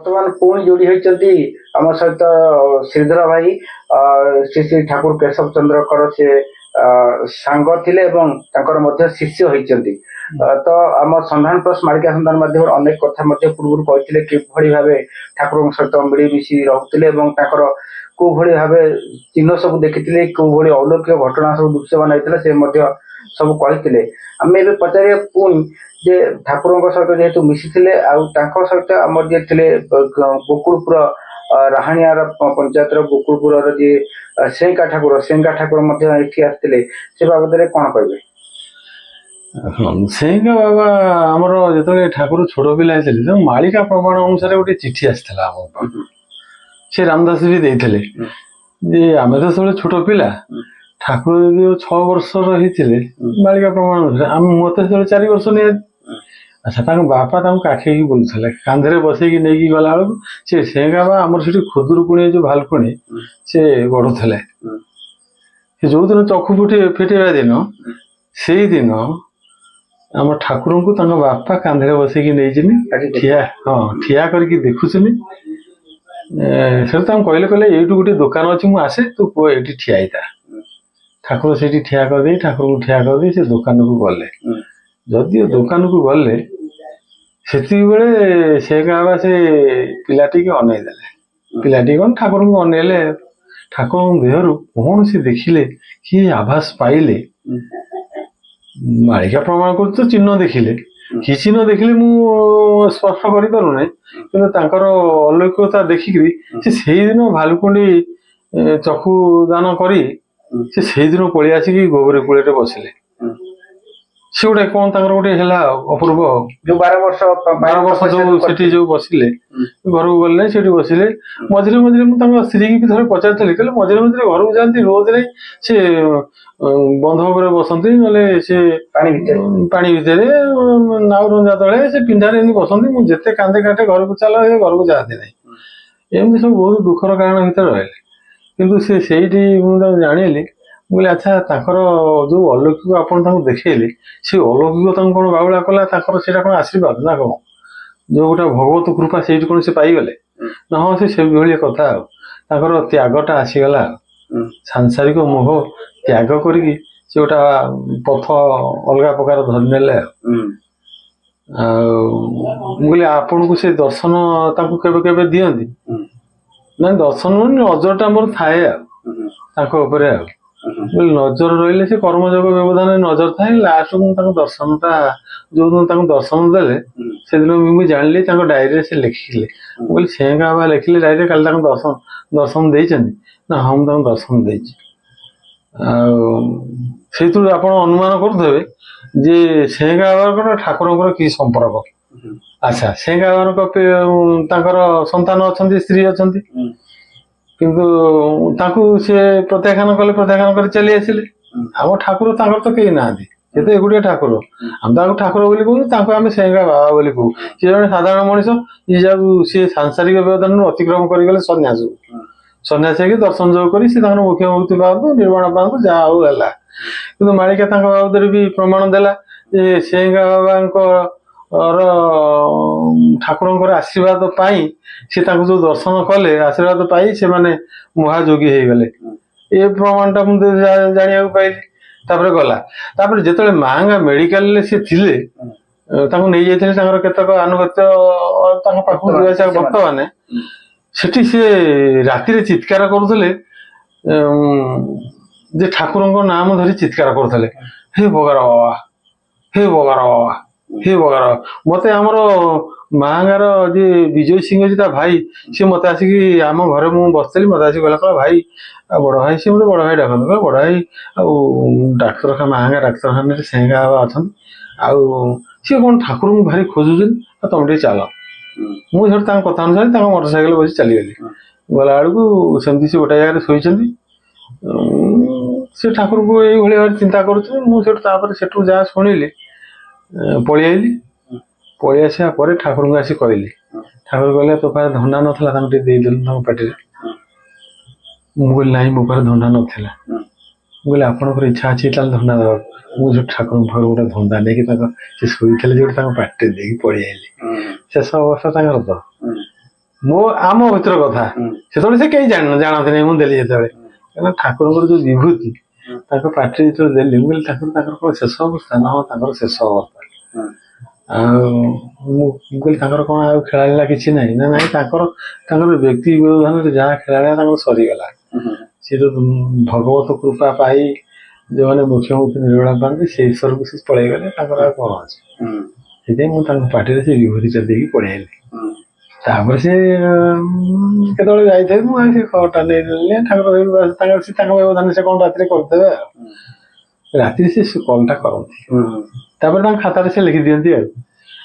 ବର୍ତ୍ତମାନ ପୁଣି ଯୋଡି ହୋଇଛନ୍ତି ଆମ ସହିତ ଶ୍ରୀଧର ଭାଇ। ଶ୍ରୀ ଶ୍ରୀ ଠାକୁର କେଶବ ଚନ୍ଦ୍ରଙ୍କର ସେ ସାଙ୍ଗ ଥିଲେ ଏବଂ ତାଙ୍କର ମଧ୍ୟ ଶିଷ୍ୟ ହୋଇଛନ୍ତି। ତ ଆମ ସନ୍ଧାନ ପ୍ଲସ୍ ମାଳିକା ସନ୍ଧାନ ମାଧ୍ୟମରେ ଅନେକ କଥା ମଧ୍ୟ ପୂର୍ବରୁ କହିଥିଲେ କିଭଳି ଭାବେ ଠାକୁରଙ୍କ ସହିତ ମିଳିମିଶି ରହୁଥିଲେ ଏବଂ ତାଙ୍କର କୋଉଭଳି ଭାବେ ଚିହ୍ନ ସବୁ ଦେଖିଥିଲେ, କୋଉଭଳି ଅଲୌକିକ ଘଟଣା ସବୁ ଦୃଶ୍ୟମାନ ହେଇଥିଲା ସେ ମଧ୍ୟ ସବୁ କହିଥିଲେ। ଆମେ ଏବେ ପଚାରିବା ପୁଣି ଯେ ଠାକୁରଙ୍କ ସହିତ ଯେହେତୁ ମିଶିଥିଲେ ଆଉ ତାଙ୍କ ସହିତ ଆମର ଯିଏ ଥିଲେ ଗୋକୁଳପୁର ରାହାଣିଆର ପଞ୍ଚାୟତର ଗୋକୁଳପୁରର ଯିଏ ସେଙ୍କା ଠାକୁର ମଧ୍ୟ ଏଠି ଆସିଥିଲେ, ସେ ବାବଦରେ କଣ କହିବେ? ସେଙ୍କା ବାବା ଆମର ଯେତେବେଳେ ଠାକୁର ଛୋଟ ପିଲା ହେଇଥିଲେ ତ ମାଳିକା ପ୍ରମାଣ ଅନୁସାରେ ଗୋଟେ ଚିଠି ଆସିଥିଲା ଆମ ପାଖକୁ। ସେ ରାମଦାସ ବି ଦେଇଥିଲେ ଯେ ଆମେ ତ ସେତେବେଳେ ଛୋଟ ପିଲା, ଠାକୁର ଯଦି 6 ବର୍ଷର ହେଇଥିଲେ ମାଳିକା ପ୍ରମାଣ ଅନୁସାରେ ମତେ ସେତେବେଳେ 4 ବର୍ଷ ନିହାତି। ଆଚ୍ଛା, ତାଙ୍କ ବାପା ତାଙ୍କୁ କାଖେଇକି ବୁଲୁଥିଲେ, କାନ୍ଧରେ ବସେଇକି ନେଇକି ଗଲା ବେଳକୁ ସେ ସେଙ୍କା ବାବା ଆମର ସେଠି ଖୁଦୁରୁକୁଣୀ ଯୋଉ ଭାଲୁକୁଣୀ ସେ ଗଢୁଥିଲେ। ସେ ଯୋଉଦିନ ଚକ୍ଷୁ ଫିଟେଇବା ଦିନ ସେଇଦିନ ଆମ ଠାକୁରଙ୍କୁ ତାଙ୍କ ବାପା କାନ୍ଧରେ ବସେଇକି ନେଇଛନ୍ତି, ଠିଆ କରିକି ଦେଖୁଛନ୍ତି। ସେଠୁ ତାଙ୍କୁ କହିଲେ ଏଇଠୁ ଗୋଟେ ଦୋକାନ ଅଛି, ମୁଁ ଆସେ, ତୁ ପୁଅ ଏଇଠି ଠିଆ ହେଇଥା। ଠାକୁର ସେଇଠି ଠିଆ କରିଦେଇ ଠାକୁରଙ୍କୁ ଠିଆ କରିଦେଇ ସେ ଦୋକାନକୁ ଗଲେ। ଯଦିଓ ଦୋକାନକୁ ଗଲେ ସେତିକିବେଳେ ସେ ବାବା ସେ ପିଲାଟିକି ଅନେଇ ଦେଲେ। ପିଲାଟି କଣ ଠାକୁରଙ୍କୁ ଅନେଇଲେ, ଠାକୁରଙ୍କ ଦେହରୁ କଣ ସେ ଦେଖିଲେ, କି ଆଭାସ ପାଇଲେ। ମାଳିକା ପ୍ରମାଣ କରୁଛି ତ ଚିହ୍ନ ଦେଖିଲେ, କି ଚିହ୍ନ ଦେଖିଲେ ମୁଁ ସ୍ପଷ୍ଟ କରିପାରୁନାହିଁ, କିନ୍ତୁ ତାଙ୍କର ଅଲୌକିକତା ଦେଖିକିରି ସେ ସେଇଦିନ ଭାଲୁକୁଣ୍ଡି ଚକ୍ଷୁ ଦାନ କରି ସେ ସେଇଦିନ ପଳେଇ ଆସିକି ଗୋବରୀ କୂଳରେ ବସିଲେ। ସେ ଗୋଟେ କଣ ତାଙ୍କର ଗୋଟେ ହେଲା ଅପୂର୍ବ। ଯୋଉ 12 ବର୍ଷ ଯୋଉ ସେଠି ଯୋଉ ବସିଲେ, ଘରକୁ ଗଲେ ସେଠି ବସିଲେ। ମଝିରେ ମଝିରେ ମୁଁ ତାଙ୍କ ସ୍ତ୍ରୀକି ବି ଥରେ ପଚାରିଥିଲି, କହିଲେ ମଝିରେ ମଝିରେ ଘରକୁ ଯାଆନ୍ତି, ରୋଜ ନାହିଁ ସେ ବନ୍ଧ ଉପରେ ବସନ୍ତି, ନହେଲେ ସେ ପାଣି ଭିତରେ ନାଉ ରଞ୍ଜା ତଳେ ସେ ପିଣ୍ଡାରେ ଏମିତି ବସନ୍ତି। ମୁଁ ଯେତେ କାନ୍ଦେ କାଟେ ଘରକୁ ଚାଲ, ଏ ଘରକୁ ଯାଆନ୍ତି ନାହିଁ। ଏମିତି ସବୁ ବହୁତ ଦୁଃଖର କାରଣ ଭିତରେ ରହିଲେ। କିନ୍ତୁ ସେ ସେଇଠି ମୁଁ ତାଙ୍କୁ ଜାଣିଲି, ମୁଁ କହିଲି ଆଚ୍ଛା, ତାଙ୍କର ଯୋଉ ଅଲୌକିକ ଆପଣ ତାଙ୍କୁ ଦେଖେଇଲେ, ସେ ଅଲୌକିକ ତାଙ୍କୁ କଣ ବାଉଳା କଲା? ତାଙ୍କର ସେଇଟା କଣ ଆଶୀର୍ବାଦ ନା କଣ? ଯୋଉ ଗୋଟେ ଭଗବତ କୃପା ସେଇଠି କଣ ସେ ପାଇଗଲେ ନା? ହଁ, ସେ ସେଭଳିଆ କଥା ଆଉ ତାଙ୍କର ତ୍ୟାଗଟା ଆସିଗଲା ଆଉ ସାଂସାରିକ ମୋହ ତ୍ୟାଗ କରିକି ସେ ଗୋଟେ ପଥ ଅଲଗା ପ୍ରକାର ଧରିନେଲେ ଆଉ ମୁଁ କହିଲି ଆପଣଙ୍କୁ ସେ ଦର୍ଶନ ତାଙ୍କୁ କେବେ କେବେ ଦିଅନ୍ତି? ନାଇଁ, ଦର୍ଶନ ନଜରଟା ମୋର ଥାଏ ଆଉ ତାଙ୍କ ଉପରେ ଆଉ ନଜର ରହିଲେ ସେ କର୍ମଯୋଗ ବ୍ୟବଧାନରେ ନଜର ଥାଏ। ଲାଷ୍ଟକୁ ମୁଁ ତାଙ୍କ ଦର୍ଶନଟା ଯୋଉଦିନ ତାଙ୍କୁ ଦର୍ଶନ ଦେଲେ ସେଦିନ ମୁଁ ଜାଣିଲି ତାଙ୍କ ଡାଏରୀରେ ସେ ଲେଖିଥିଲେ। ମୁଁ କହିଲି ସେଙ୍କା ବାବା ଲେଖିଲେ ଡାଏରୀରେ, କାଲି ତାଙ୍କୁ ଦର୍ଶନ ଦେଇଛନ୍ତି ନା? ହଁ, ମୁଁ ତାଙ୍କୁ ଦର୍ଶନ ଦେଇଛି। ଆଉ ସେଇଥିରୁ ଆପଣ ଅନୁମାନ କରୁଥିବେ ଯେ ସେଙ୍କା ବାବାଙ୍କର ଠାକୁରଙ୍କର କି ସମ୍ପର୍କ। ଆଚ୍ଛା, ସେଙ୍କା ବାବାଙ୍କ ତାଙ୍କର ସନ୍ତାନ ଅଛନ୍ତି, ସ୍ତ୍ରୀ ଅଛନ୍ତି, କିନ୍ତୁ ତାଙ୍କୁ ସେ ପ୍ରତ୍ୟାଖ୍ୟାନ କରି ଚାଲି ଆସିଲେ। ଆମ ଠାକୁର ତାଙ୍କର ତ କେହି ନାହାନ୍ତି, ସେ ତ ଏକୁଟିଆ ଠାକୁର। ଆମେ ତାଙ୍କୁ ଠାକୁର ବୋଲି କହୁଛୁ, ତାଙ୍କୁ ଆମେ ସେଙ୍କା ବାବା ବୋଲି କହୁ। ସେ ଜଣେ ସାଧାରଣ ମଣିଷ, ଯାହାକୁ ସିଏ ସାଂସାରିକ ବ୍ୟବଧାନରୁ ଅତିକ୍ରମ କରିଗଲେ ସନ୍ନ୍ୟାସକୁ। ସନ୍ନ୍ୟାସ ହେଇକି ଦର୍ଶନ ଯୋଗ କରି ସେ ତାଙ୍କର ମୁଖ୍ୟ ମୁକ୍ତି ପାଆନ୍ତୁ, ନିର୍ବାଣ ପାଆନ୍ତୁ, ଯାହା ହଉ ହେଲା। କିନ୍ତୁ ମାଳିକା ତାଙ୍କ ବାବଦରେ ବି ପ୍ରମାଣ ଦେଲା ଯେ ସେଙ୍କା ବାବାଙ୍କ ଠାକୁରଙ୍କର ଆଶୀର୍ବାଦ ପାଇଁ ସେ ତାଙ୍କୁ ଯୋଉ ଦର୍ଶନ କଲେ, ଆଶୀର୍ବାଦ ପାଇ ସେମାନେ ମହାଯୋଗୀ ହେଇଗଲେ। ଏ ପ୍ରମାଣଟା ମୁଁ ଜାଣିବାକୁ ପାଇଲି। ତାପରେ ଗଲା, ତାପରେ ଯେତେବେଳେ ମାଙ୍ଗା ମେଡିକାଲରେ ସେ ଥିଲେ, ତାଙ୍କୁ ନେଇଯାଇଥିଲେ ତାଙ୍କର କେତେକ ଆନୁଗତ୍ୟ ତାଙ୍କ ପାଖକୁ ଯିବା ଭକ୍ତମାନେ। ସେଠି ସେ ରାତିରେ ଚିତ୍କାର କରୁଥିଲେ ଯେ ଠାକୁରଙ୍କ ନାମ ଧରି ଚିତ୍କାର କରୁଥିଲେ, ହେ ବଗାର ବାବା, ହେ ବଗାର ବାବା, ହେ ବଗାର। ମତେ ଆମର ମାଙ୍ଗାର ଯିଏ ବିଜୟ ସିଂହ ଅଛି ତା ଭାଇ, ସିଏ ମତେ ଆସିକି ଆମ ଘରେ ମୁଁ ବସିଥିଲି, ମତେ ଆସିକି କହିଲା ଭାଇ, ଆଉ ବଡ ଭାଇ, ସିଏ ମତେ ବଡ ଭାଇ ଡାକନ୍ତି, କହିଲା ବଡ ଭାଇ ଆଉ ଡାକ୍ତରଖାନା ମାଙ୍ଗା ଡାକ୍ତରଖାନାରେ ସେଙ୍କା ବାବା ଅଛନ୍ତି, ଆଉ ସିଏ କଣ ଠାକୁରଙ୍କୁ ଭାରି ଖୋଜୁଛନ୍ତି, ଆଉ ତମେ ଟିକେ ଚାଲ। ମୁଁ ସେଠୁ ତାଙ୍କ କଥା ଅନୁସାରେ ତାଙ୍କ ମୋଟର ସାଇକେଲ ବସି ଚାଲିଗଲି। ଗଲା ବେଳକୁ ସେମିତି ସେ ଗୋଟେ ଜାଗାରେ ଶୋଇଛନ୍ତି। ସେ ଠାକୁରଙ୍କୁ ଏଇଭଳି ଭାବରେ ଚିନ୍ତା କରୁଛନ୍ତି। ମୁଁ ସେଠୁ ଯାହା ଶୁଣିଲି ପଳେଇ ଆଇଲି। ପଳେଇ ଆସିବା ପରେ ଠାକୁରଙ୍କୁ ଆସି କହିଲି। ଠାକୁର କହିଲେ ତୋ ପାଖରେ ଧନ୍ଦା ନଥିଲା, ତାଙ୍କୁ ଟିକେ ଦେଇଦେଲୁ ତାଙ୍କ ପାଟିରେ। ମୁଁ କହିଲି ନାଇଁ, ମୋ ପାଖରେ ଧନ୍ଦା ନଥିଲା। ମୁଁ କହିଲି ଆପଣଙ୍କର ଇଚ୍ଛା ଅଛି ତାହେଲେ ଧନ୍ଦା ଦେବାକୁ। ମୁଁ ଯୋଉ ଠାକୁରଙ୍କ ପାଖରୁ ଗୋଟେ ଧନ୍ଦା ନେଇକି ସେ ଶୋଇଥିଲେ ଯୋଉଠି ତାଙ୍କ ପାଟିରେ ଦେଇକି ପଳେଇ ଆଇଲି। ଶେଷ ଅବସ୍ଥା ତାଙ୍କର ତ ଆମ ଭିତର କଥା ସେତେବେଳେ ସେ କେହି ଜାଣନ୍ତି ନାହିଁ। ମୁଁ ଦେଲି ଯେତେବେଳେ, କାରଣ ଠାକୁରଙ୍କର ଯୋଉ ବିଭୂତି ତାଙ୍କ ପାଟିରେ ଯେତେବେଳେ ଦେଲି, ମୁଁ କହିଲି ତାଙ୍କର କଣ ଶେଷ ଅବସ୍ଥା? ନା ହଁ, ତାଙ୍କର ଶେଷ ଅବସ୍ଥା। ଆଉ ମୁଁ କହିଲି ତାଙ୍କର କଣ ଆଉ ଖେଳାଳିଲା କିଛି ନାହିଁ? ନା ନାଇଁ, ତାଙ୍କର ବ୍ୟକ୍ତି ବ୍ୟବଧାନରେ ଯାହା ଖେଳାଳିଲା ତାଙ୍କର ସରିଗଲା। ସେ ତ ଭଗବତ କୃପା ପାଇ ଯୋଉମାନେ ମୁଖ୍ୟମନ୍ତ୍ରୀ ନିର୍ବାଳ ପାଆନ୍ତି ସେଇ ଈଶ୍ୱରକୁ ସେ ପଳେଇଗଲେ, ତାଙ୍କର ଆଉ କଣ ଅଛି? ସେଥିପାଇଁ ମୁଁ ତାଙ୍କ ପାଟିରେ ସେ ବିଭୂତି ଦେଇକି ପଳେଇ ଆଇଲି। ତାପରେ ସେ କେତେବେଳେ ଯାଇଥାଏ, ମୁଁ ସେ ଖବରଟା ନେଇଦେଲି। ଠାକୁର ତାଙ୍କ ବ୍ୟବଧାନ ସେ କଣ ରାତିରେ କରିଦେବେ ଆଉ। ରାତିରେ ସେ କଲଟା କରନ୍ତି, ତାପରେ ତାଙ୍କ ଖାତାରେ ସେ ଲେଖି ଦିଅନ୍ତି ଆଉ।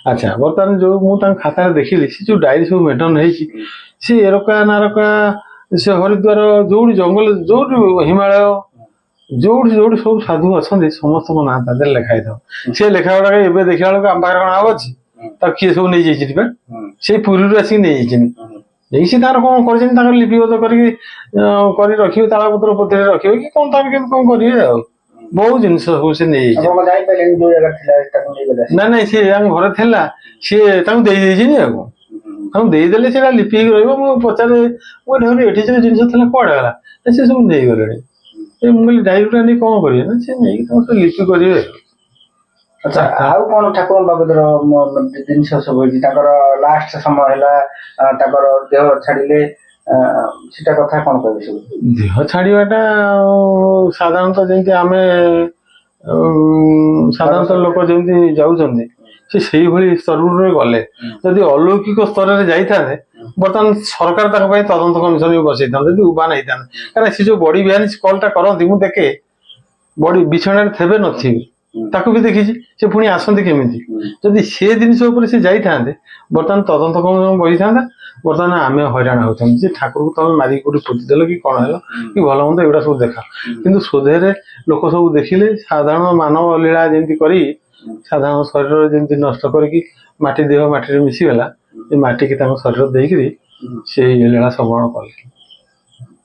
ଆଚ୍ଛା, ବର୍ତ୍ତମାନ ଯୋଉ ମୁଁ ତାଙ୍କ ଖାତାରେ ଦେଖିଲି, ସେ ଯୋଉ ଡାଏରୀ ସବୁ ମେଣ୍ଟେନ ହେଇଛି, ସେ ଏରକା ନାରକା, ସେ ହରିଦ୍ୱାର, ଯୋଉଠି ଜଙ୍ଗଲ, ଯୋଉଠି ହିମାଳୟ, ଯୋଉଠି ଯୋଉଠି ସବୁ ସାଧୁ ଅଛନ୍ତି ସମସ୍ତଙ୍କ ନାଁ ତା ଦେହରେ ଲେଖା ହେଇଥାଉ। ସେ ଲେଖା ଗୁଡାକ ଏବେ ଦେଖିଲା ବେଳକୁ ଆମ ପାଖରେ କଣ ଆଉ ଅଛି? ତାକୁ କିଏ ସବୁ ନେଇଯାଇଛି ବା, ସେଇ ପୁରୀରୁ ଆସିକି ନେଇଯାଇଛନ୍ତି। ନେଇ ସେ ତାଙ୍କର କଣ କରିଛନ୍ତି, ତାଙ୍କର ଲିପିବଦ୍ଧ କରିକି କରି ରଖିବେ, ତାଳପତ୍ର ପତ୍ରରେ ରଖିବେ କି କଣ, ତାର କେମିତି କଣ କରିବେ ଆଉ। ବହୁତ ଜିନିଷ ସବୁ ସେ ନେଇଯାଇଛି। ନା ନାଇଁ, ସେ ଆମ ଘରେ ଥିଲା, ସିଏ ତାଙ୍କୁ ଦେଇଦେଇଛନ୍ତି ଆଉ। ତାଙ୍କୁ ଦେଇଦେଲେ ସେଇଟା ଲିପି ହେଇକି ରହିବ। ମୁଁ ପଚାରେ, ମୁଁ ଏଠି ଯୋଉ ଜିନିଷ ଥିଲା କୁଆଡେ ଗଲା? ସେ ସବୁ ନେଇଗଲେଣି। ମୁଁ କହିଲି ଡାଏରୀଟା ନେଇ କଣ କରିବେ? ନା ସେ ନେଇକି ତାଙ୍କର ଲିପି କରିବେ। ଆଚ୍ଛା, ଆଉ କଣ ଠାକୁରଙ୍କ ବାବଦର ଜିନିଷ ସବୁ ହେଇଛି? ତାଙ୍କର ଲାଷ୍ଟ ସମୟ ହେଲା, ତାଙ୍କର ଦେହ ଛାଡିଲେ, ସେଟା କଥା କଣ କହିବେ ସବୁ? ଦେହ ଛାଡିବାଟା ସାଧାରଣତଃ ଯେମିତି ଆମେ ସାଧାରଣତଃ ଲୋକ ଯେମିତି ଯାଉଛନ୍ତି, ସେ ସେଇଭଳି ସ୍ତରରେ ଗଲେ। ଯଦି ଅଲୌକିକ ସ୍ତରରେ ଯାଇଥାନ୍ତେ, ବର୍ତ୍ତମାନ ସରକାର ତାଙ୍କ ପାଇଁ ତଦନ୍ତ କମିଶନ ବି ବସେଇଥାନ୍ତେ, ଯଦି ଉବାନ ହେଇଥାନ୍ତେ। କାରଣ ସେ ଯୋଉ ବଡି ବିହାନି କଲଟା କରନ୍ତି, ମୁଁ ଦେଖେ ବଡି ବିଛଣାରେ ଥେବେ ନଥିବେ, ତାକୁ ବି ଦେଖିଛି। ସେ ପୁଣି ଆସନ୍ତି କେମିତି? ଯଦି ସେ ଜିନିଷ ଉପରେ ସେ ଯାଇଥାନ୍ତେ, ବର୍ତ୍ତମାନ ତଦନ୍ତ କମିଶନ ବସିଥାନ୍ତା। ବର୍ତ୍ତମାନ ଆମେ ହଇରାଣ ହଉଛନ୍ତି ଯେ ଠାକୁରକୁ ତମେ ମାରିକି କୋଉଠି ପୋତିଦେଲ କି କଣ ହେଲା କି ଭଲ ମନ୍ଦ ଏଗୁଡା ସବୁ ଦେଖା। କିନ୍ତୁ ସୁଧେରେ ଲୋକ ସବୁ ଦେଖିଲେ, ସାଧାରଣ ମାନବ ଲୀଳା ଯେମିତି କରି ସାଧାରଣ ଶରୀରରେ ଯେମିତି ନଷ୍ଟ କରିକି ମାଟି ଦେହ ମାଟିରେ ମିଶିଗଲା, ଏ ମାଟିକି ତାଙ୍କ ଶରୀର ଦେଇକିରି ସେଇ ଲୀଳା ସମରଣ କଲେ।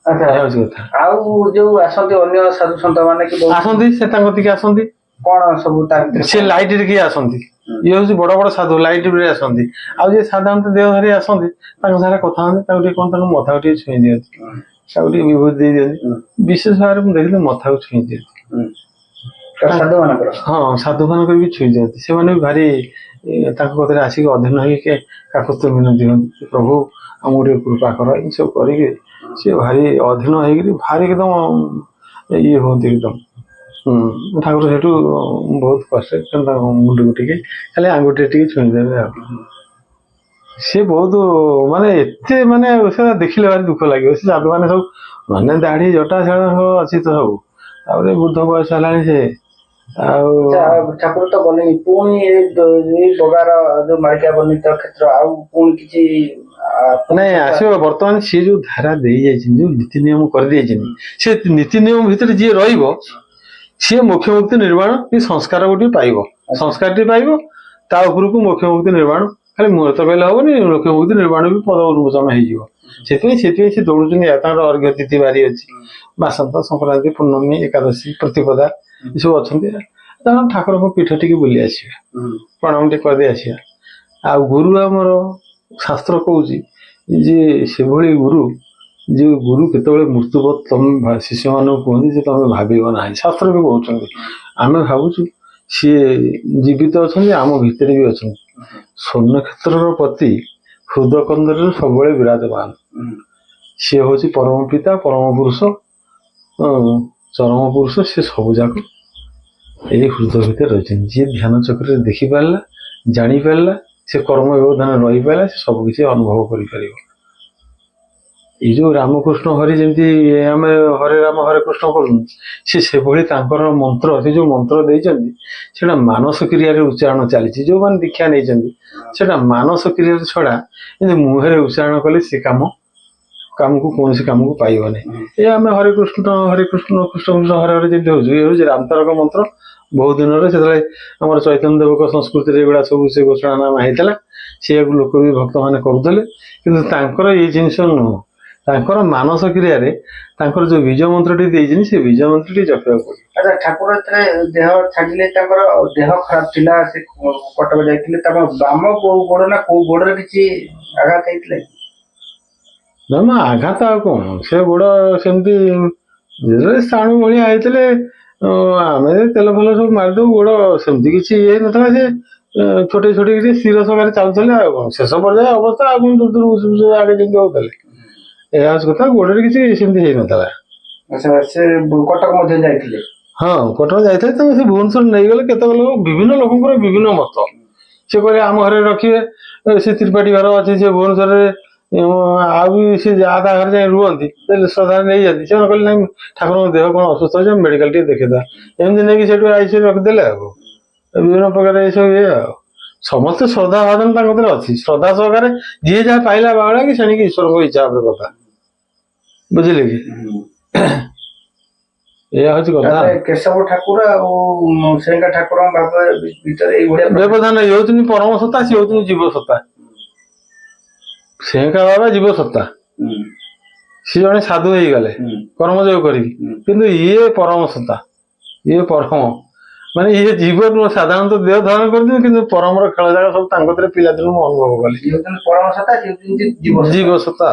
କଥା। ଆଉ ଯୋଉ ଆସନ୍ତି ଅନ୍ୟ ସାଧୁ ସନ୍ଥ ମାନେ କି ଆସନ୍ତି, ସେ ତାଙ୍କ କତିକି ଆସନ୍ତି, କଣ ସବୁ ତା ଭିତରେ ସେ ଲାଇଟରେ କିଏ ଆସନ୍ତି? ଇଏ ହଉଛି ବଡ ବଡ ସାଧୁ, ଲାଇଟରେ ଆସନ୍ତି। ଆଉ ଯିଏ ସାଧାରଣତଃ ଦେହ ଧରି ଆସନ୍ତି, ତାଙ୍କ ସାଙ୍ଗରେ କଥା ହୁଅନ୍ତି, ତାକୁ ଟିକେ କଣ ତାଙ୍କ ମଥାକୁ ଟିକେ ଛୁଇଁ ଦିଅନ୍ତି, ତାକୁ ଟିକେ ବିଭୂତି ଦେଇ ଦିଅନ୍ତି। ବିଶେଷ ଭାବରେ ମୁଁ ଦେଖିଲି ମଥାକୁ ଛୁଇଁ ଦିଅନ୍ତି। ସାଧୁ ମାନଙ୍କର, ହଁ, ସାଧୁ ମାନଙ୍କର ବି ଛୁଇଁ ଦିଅନ୍ତି। ସେମାନେ ବି ଭାରି ତାଙ୍କ କତିରେ ଆସିକି ଅଧୀନ ହେଇକି କାକୁସ୍ତ ମିନତି ହୁଅନ୍ତି, ପ୍ରଭୁ ଆମକୁ ଟିକେ କୃପା କର, ଏଇ ସବୁ କରିକି ସେ ଭାରି ଅଧୀନ ହେଇକିରି ଭାରି ଏକଦମ ଇଏ ହୁଅନ୍ତି ଏକଦମ। ଠାକୁର ସେଠୁ ବହୁତ କଷ୍ଟ ତାଙ୍କ ମୁଣ୍ଡକୁ ଟିକେ ଖାଲି ଆଙ୍ଗୁଠିରେ ଟିକେ ଛୁଇଁଦେବେ ଆଉ। ସେ ବହୁତ ମାନେ ଏତେ ମାନେ ସେଟା ଦେଖିଲେ ଭାରି ଦୁଃଖ ଲାଗିବ। ସେ ସାଧୁ ମାନେ ସବୁ ମାନେ ଦାଢି ଜଟା ସେଟା ସବୁ ଅଛି ତ ସବୁ, ତାପରେ ବୃଦ୍ଧ ବୟସ ହେଲାଣି ସେ। ଆଉ ଠାକୁର ତ ଗଲେଣି, ପୁଣି ଏଇ ବଗାର ଯୋଉ ମାଳିକା ବର୍ଣ୍ଣିତ କ୍ଷେତ୍ର ଆଉ ପୁଣି କିଛି ନାଇଁ ଆସିବ। ବର୍ତ୍ତମାନ ସିଏ ଯୋଉ ଧାରା ଦେଇଯାଇଛନ୍ତି, ଯୋଉ ନୀତି ନିୟମ କରିଦେଇଛନ୍ତି, ସେ ନୀତି ନିୟମ ଭିତରେ ଯିଏ ରହିବ ସିଏ ମୋକ୍ଷ ମୁକ୍ତି ନିର୍ବାଣ କି ସଂସ୍କାର ଗୋଟେ ପାଇବ, ସଂସ୍କାରଟି ପାଇବ। ତା ଉପରକୁ ମୋକ୍ଷ ମୁକ୍ତି ନିର୍ବାଣ ଖାଲି ମୁହୂର୍ତ୍ତ କହିଲେ ହବନି, ମୋକ୍ଷ ମୁକ୍ତି ନିର୍ବାଣ ବି ପଦ ଉନ୍ମୋଚନ ହେଇଯିବ। ସେଥିପାଇଁ ସେ ଦୌଡୁଛନ୍ତି। ତାଙ୍କର ଅର୍ଘ୍ୟ ତିଥି ବାରି ଅଛି, ବାସନ୍ତ, ସଂକ୍ରାନ୍ତି, ପୂର୍ଣ୍ଣମୀ, ଏକାଦଶୀ, ପ୍ରତିପଦା ଏସବୁ ଅଛନ୍ତି। ତାଙ୍କର ଠାକୁରଙ୍କ ପୀଠ ଟିକେ ବୁଲି ଆସିବା, ପ୍ରଣାମ ଟିକେ କରିଦେଇ ଆସିବା। ଆଉ ଗୁରୁ ଆମର ଶାସ୍ତ୍ର କହୁଛି ଯେ ସେଭଳି ଗୁରୁ, ଯେ ଗୁରୁ କେତେବେଳେ ମୃତ୍ୟୁବତ ତମେ ଶିଷ୍ୟମାନଙ୍କୁ କୁହନ୍ତି ଯେ ତମେ ଭାବିବ ନାହିଁ। ଶାସ୍ତ୍ର ବି କହୁଛନ୍ତି। ଆମେ ଭାବୁଛୁ ସିଏ ଜୀବିତ ଅଛନ୍ତି, ଆମ ଭିତରେ ବି ଅଛନ୍ତି। ସ୍ୱର୍ଣ୍ଣକ୍ଷେତ୍ରର ପତି ହୃଦକନ୍ଦରରେ ସବୁବେଳେ ବିରାଜମାନ। ସିଏ ହଉଛି ପରମ ପିତା, ପରମ ପୁରୁଷ, ଚରମ ପୁରୁଷ। ସେ ସବୁ ଯାକ ଏଇ ହୃଦୟ ଭିତରେ ରହିଛନ୍ତି। ଯିଏ ଧ୍ୟାନ ଚକ୍ରରେ ଦେଖିପାରିଲା, ଜାଣିପାରିଲା, ସେ କର୍ମ ବ୍ୟବଧାନରେ ରହିପାରିଲା, ସେ ସବୁ କିଛି ଅନୁଭବ କରିପାରିବ। ଏଇ ଯୋଉ ରାମକୃଷ୍ଣ ହରି ଯେମିତି ଆମେ ହରେ ରାମ ହରେ କୃଷ୍ଣ କରୁଛୁ, ସେ ସେଭଳି ତାଙ୍କର ମନ୍ତ୍ର, ସେ ଯୋଉ ମନ୍ତ୍ର ଦେଇଛନ୍ତି ସେଟା ମାନସ କ୍ରିୟାରେ ଉଚ୍ଚାରଣ ଚାଲିଛି। ଯୋଉମାନେ ଦୀକ୍ଷା ନେଇଛନ୍ତି ସେଟା ମାନସ କ୍ରିୟାରେ ଛଡା କିନ୍ତୁ ମୁହଁରେ ଉଚ୍ଚାରଣ କଲେ ସେ କାମକୁ କୌଣସି କାମକୁ ପାଇବନି। ଏ ଆମେ ହରେ କୃଷ୍ଣ କୃଷ୍ଣ କୃଷ୍ଣ ହରେ ହରେ ଯେମିତି ହଉଛୁ, ଇଏ ହଉଛି ରାମତାରକ ମନ୍ତ୍ର। ବହୁତ ଦିନରେ ସେତେବେଳେ ଆମର ଚୈତନ୍ୟ ଦେବଙ୍କ ସଂସ୍କୃତିରେ ଏଗୁଡା ସବୁ ସେ ଘୋଷଣା ନାମା ହେଇଥିଲା, ସେଇଆକୁ ଲୋକ ବି ଭକ୍ତ ମାନେ କରୁଥିଲେ। କିନ୍ତୁ ତାଙ୍କର ଏଇ ଜିନିଷ ନୁହଁ। ତାଙ୍କର ମାନସ କ୍ରିୟାରେ ତାଙ୍କର ଯୋଉ ବୀଜ ମନ୍ତ୍ରଟି ଦେଇଛନ୍ତି, ସେ ବୀଜ ମନ୍ତ୍ରଟି ଜପିବାକୁ ପଡିବ। ଆଚ୍ଛା, ଠାକୁର ଯେତେବେଳେ ଦେହ ଛାଡିଲେ, ତାଙ୍କର ଦେହ ଖରାପ ଥିଲା, ସେ କଟକ ଯାଇଥିଲେ, ତାଙ୍କ ବାମ କୋଉ ଗୋଡ ନା କୋଉ ଗୋଡରେ କିଛି ଆଘାତ ହେଇଥିଲା? ନା ମ ଆଘାତ ଆଉ କଣ, ସେ ଗୋଡ ସେମିତି ଯେତେବେଳେ ସ୍ଥାଣୁ ଭଳିଆ ହେଇଥିଲେ ଆମେ ତେଲ ଫେଲ ସବୁ ମାରିଦବୁ, ଗୋଡ ସେମିତି କିଛି ଇଏ ହେଇନଥିଲା, ସେ ଛୋଟେଇ ଛୋଟେଇ କିଛି ସ୍ଥିର ସହକାରେ ଚାଲୁଥିଲେ ଆଉ କଣ, ଶେଷ ପର୍ଯ୍ୟାୟ ଅବସ୍ଥା ଆଉ କଣ ଦୂର ଦୂର ଆଗେ ଯେମିତି ହଉଥିଲେ ଏହା ହଉଛି କଥା, ଗୋଡରେ କିଛି ସେମିତି ହେଇନଥିଲା। ଆଚ୍ଛା, ସେ କଟକ ମଧ୍ୟ ଯାଇଥିଲେ? ହଁ କଟକ ଯାଇଥିଲେ, ତାଙ୍କୁ ସେ ଭୁବନେଶ୍ୱର ନେଇଗଲେ। କେତେକ ଲୋକ, ବିଭିନ୍ନ ଲୋକଙ୍କର ବିଭିନ୍ନ ମତ। ସେ କହିଲେ ଆମ ଘରେ ରଖିବେ, ସେ ତ୍ରିପାଠୀ ଘର ଅଛି ସେ ଭୁବନେଶ୍ୱରରେ, ଆଉ ବି ସେ ଯାହା ତା ଘରେ ଯାଇ ରୁହନ୍ତି, ଶ୍ରଦ୍ଧାରେ ନେଇଯାନ୍ତି। ସେମାନେ କହିଲେ ନାଇଁ ଠାକୁରଙ୍କ ଦେହ କଣ ଅସୁସ୍ଥ ଅଛି, ଆମେ ମେଡିକାଲ ଟିକେ ଦେଖେଇଦବା, ଏମିତି ନେଇକି ସେଠୁ ଆଇସିୟୁ ରଖିଦେଲେ ଆଉ ବିଭିନ୍ନ ପ୍ରକାର ଏସବୁ ଇଏ ଆଉ। ସମସ୍ତେ ଶ୍ରଦ୍ଧା ଭାବନା ତାଙ୍କ ଭିତରେ ଅଛି, ଶ୍ରଦ୍ଧା ସହକାରେ ଯିଏ ଯାହା ପାଇଲା ବାଉଳା କି ସେଣିକି ଈଶ୍ୱରଙ୍କ ଇଚ୍ଛା ଉପରେ କଥା, ବୁଝିଲେ କି? ଏଇଆ ହଉଛି କଥା। ତାହେଲେ କେଶବ ଠାକୁର ଆଉ ସେଙ୍କା ଠାକୁରଙ୍କ ଭାବ ଭିତରେ ଏଇଭଳିଆ ବ୍ୟବଧାନ, ଇଏ ହଉଛନ୍ତି ପରମ ସତ୍ତା, ସିଏ ହଉଛନ୍ତି ଜୀବ ସତ୍ତା। ସେଙ୍କା ବାବା ଜୀବ ସତ୍ତା, ସିଏ ଜଣେ ସାଧୁ ହେଇଗଲେ କର୍ମଯୋଗ କରିକି, କିନ୍ତୁ ଇଏ ପରମ ସତ୍ତା, ଇଏ ପରମ, ମାନେ ଇଏ ଜୀବ ନୁହଁ, ସାଧାରଣତଃ ଦେହ ଧାରଣ କରିଥିବେ, କିନ୍ତୁ ପରମର ଖେଳ ଜାଗ ସବୁ ତାଙ୍କ ଭିତରେ ପିଲାଦିନୁ ମୁଁ ଅନୁଭବ କଲି। ପରମ ସତ୍ତା, ଜୀବ ସତ୍ତା।